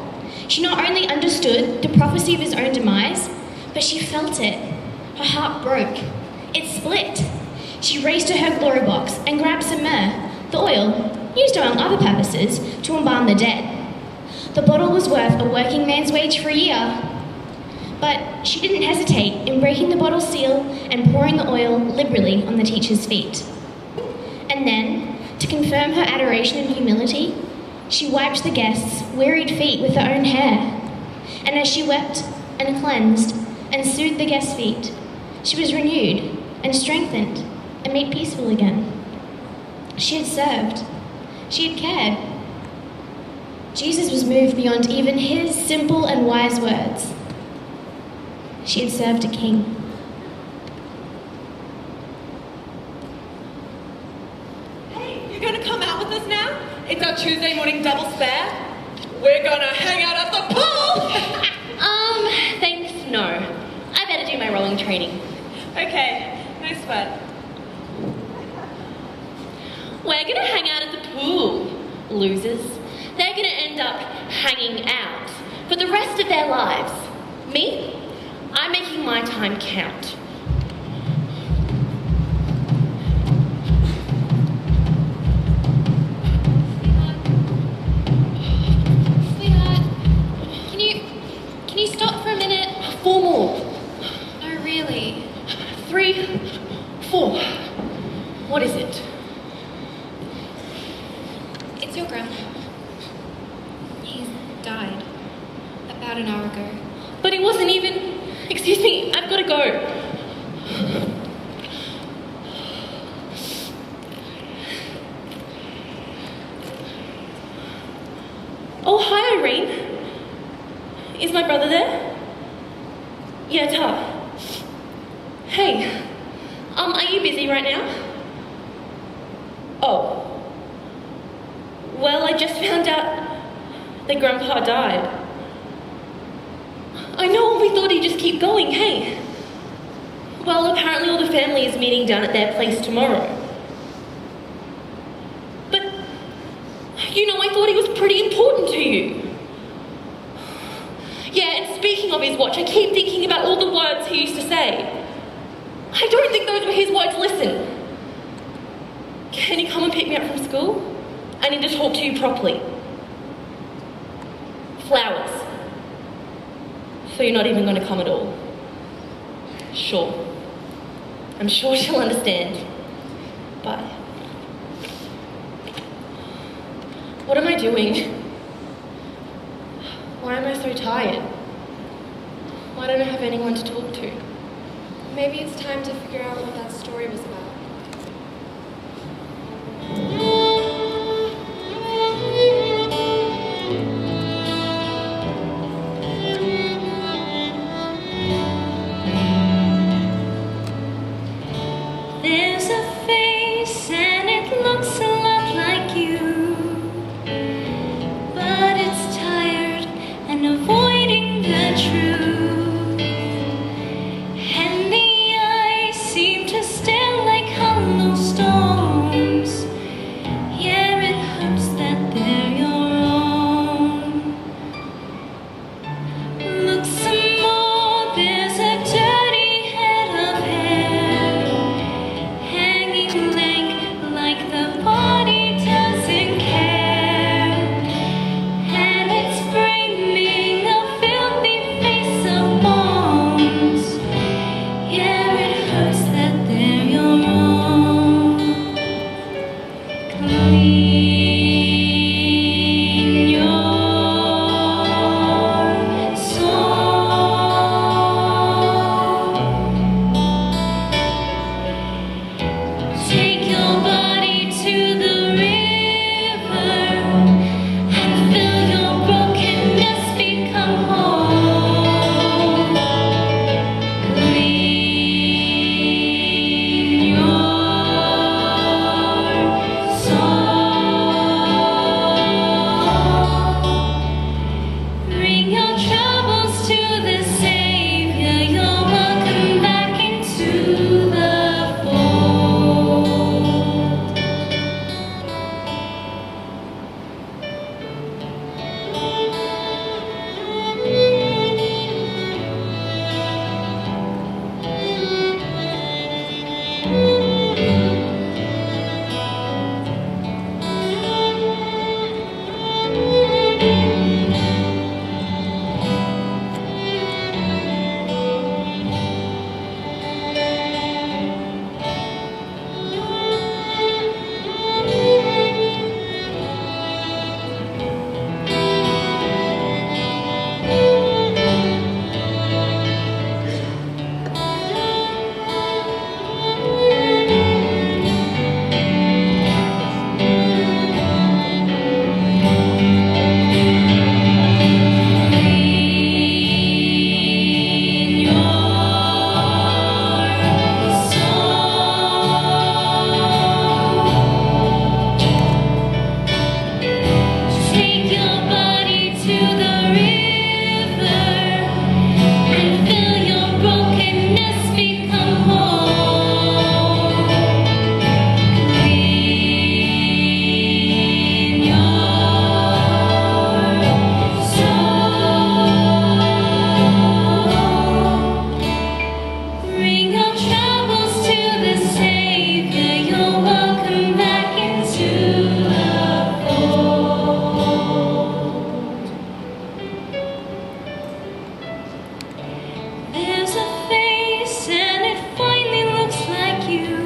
She not only understood the prophecy of his own demise, but she felt it. Her heart broke. It split. She raced to her glory box and grabbed some myrrh, the oil used among other purposes to embalm the dead. The bottle was worth a working man's wage for a year. But she didn't hesitate in breaking the bottle's seal and pouring the oil liberally on the teacher's feet. And then, to confirm her adoration and humility, she wiped the guests' wearied feet with her own hair. And as she wept and cleansed and soothed the guests' feet, she was renewed and strengthened and made peaceful again. She had served. She had cared. Jesus was moved beyond even his simple and wise words. She had served a king. Hey, you're going to come out with us now? It's our Tuesday morning double spare. We're going to hang out at the pool! Thanks, no. I better do my rolling training. Okay, no sweat. We're gonna hang out at the pool, losers. They're gonna end up hanging out for the rest of their lives. Me? I'm making my time count. Sweetheart, can you stop for a minute? 4 more. No, really. 3, 4. What is it? It's your grandpa. He's died about an hour ago. But it wasn't even... Excuse me, I've got to go. Oh, hi, Irene. Is my brother there? Yeah, Ta. Hey, are you busy right now? Oh, I just found out that Grandpa died. I know, we thought he'd just keep going, hey. Well, apparently all the family is meeting down at their place tomorrow. But, you know, I thought he was pretty important to you. Yeah, and speaking of his watch, I keep thinking about all the words he used to say. I don't think those were his words. Listen. Can you come and pick me up from school? I need to talk to you properly. Flowers. So you're not even going to come at all? Sure. I'm sure she'll understand. Bye. What am I doing? Why am I so tired? Why don't I have anyone to talk to? Maybe it's time to figure out what that story was about. There's a face and it looks a lot like you, but it's tired and avoiding the truth, and the eyes seem to stare like hollow stones. Yeah, it hurts that they're your own. Look some more, there's a dirty head of hair hanging lank like the body doesn't care, and it's framing a filthy face of bones. Yeah, it hurts that they're your own. Clean your soul. Take your body to the river and feel your brokenness become whole. Clean your soul. Bring your troubles to the Savior. You're welcome back into the fold. Clean your soul. Take your body to the river and feel your brokenness become whole. Clean your soul. Bring your troubles to the Savior. You're welcome back into the fold. There's a face and it finally looks like you.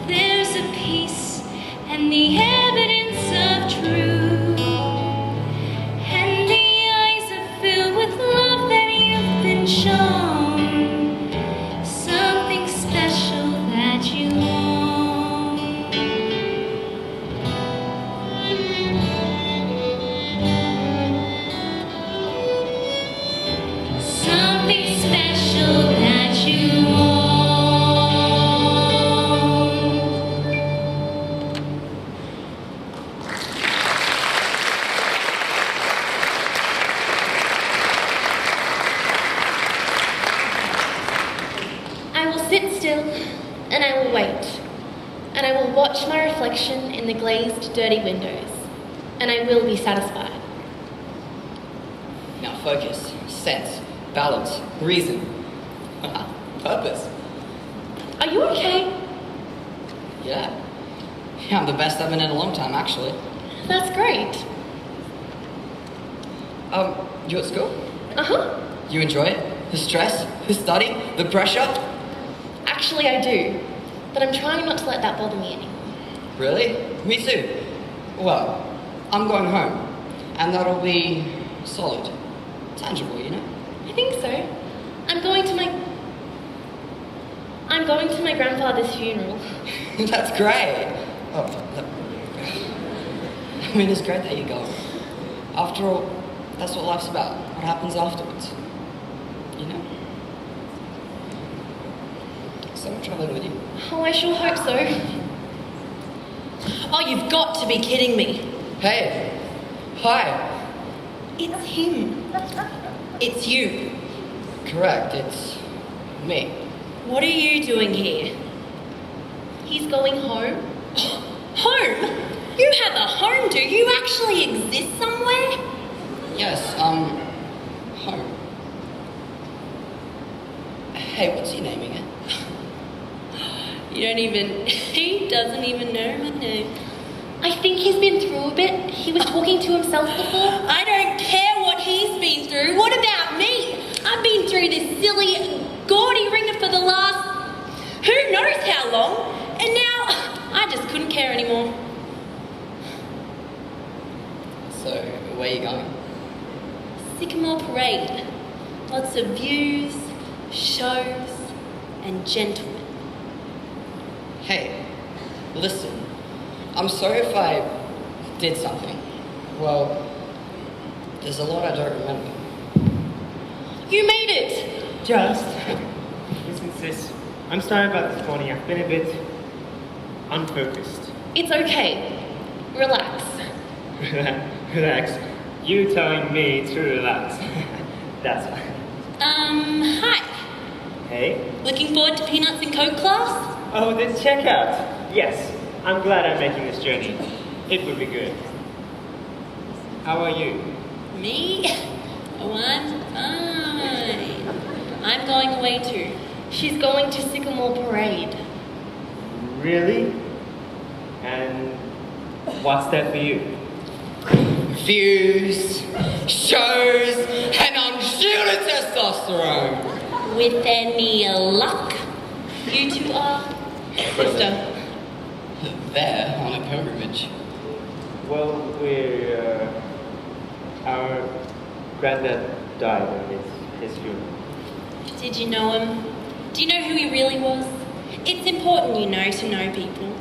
There's a peace and the evidence of truth, and the eyes are filled with love that you've been shown. Something special that you own. Something special that you own. my reflection in the glazed, dirty windows, and I will be satisfied. Now focus, sense, balance, reason, purpose. Are you okay? Yeah. Yeah, I'm the best I've been in a long time, actually. That's great. You at school? Uh-huh. You enjoy it? The stress? The study? The pressure? Actually, I do. But I'm trying not to let that bother me anymore. Really? Me too. Well, I'm going home, and that'll be solid, tangible, you know? I think so. I'm going to my grandfather's funeral. That's great. Oh, look. I mean, it's great that you're going. After all, that's what life's about. What happens afterwards. You know? So I'm traveling with you. Oh, I sure hope so. Oh, you've got to be kidding me. Hey. Hi. It's him. It's you. Correct, it's me. What are you doing here? He's going home. Home? You have a home, do you actually exist somewhere? Yes, home. Hey, what's your name again? He doesn't even know my name. I think he's been through a bit. He was talking to himself before. I don't care what he's been through. What about me? I've been through this silly, gaudy ringer for the last who knows how long, and now I just couldn't care anymore. So, where are you going? Sycamore Parade. Lots of views, shows, and gentlemen. Hey, listen. I'm sorry if I did something. Well, there's a lot I don't remember. You made it! Just. Listen, sis. I'm sorry about this morning. I've been a bit unfocused. It's okay. Relax. Relax. You telling me to relax. That's fine. Hi. Hey? Looking forward to Peanuts and Coke class? Oh, this checkout. Yes. I'm glad I'm making this journey. It would be good. How are you? Me? Oh, I'm fine. I'm going away too. She's going to Sycamore Parade. Really? And what's that for you? Views, shows, and unshielded testosterone. With any luck, you two are sister. There, on a pilgrimage. Well, our granddad died on his funeral. Did you know him? Do you know who he really was? It's important, you know, to know people.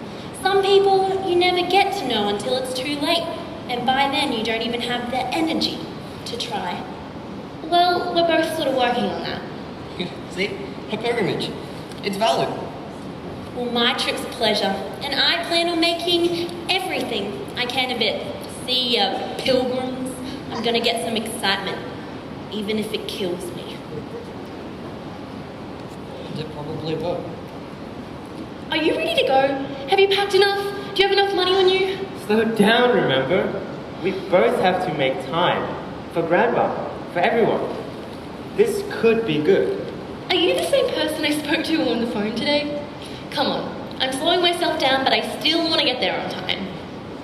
Some people you never get to know until it's too late, and by then you don't even have the energy to try. Well, we're both sort of working on that. See? A pilgrimage. It's valid. Well, my trip's a pleasure, and I plan on making everything I can of it. See, pilgrims, I'm gonna get some excitement, even if it kills me. And it probably will. Are you ready to go? Have you packed enough? Do you have enough money on you? Slow down, remember? We both have to make time. For Grandma. For everyone. This could be good. Are you the same person I spoke to on the phone today? Come on. I'm slowing myself down, but I still want to get there on time.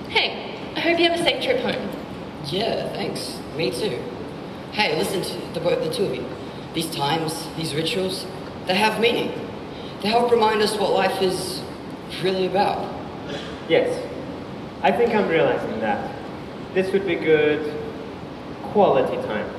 Hey, I hope you have a safe trip home. Yeah, thanks. Me too. Hey, listen to the two of you. These times, these rituals, they have meaning. They help remind us what life is really about. Yes. I think I'm realizing that. This would be good quality time.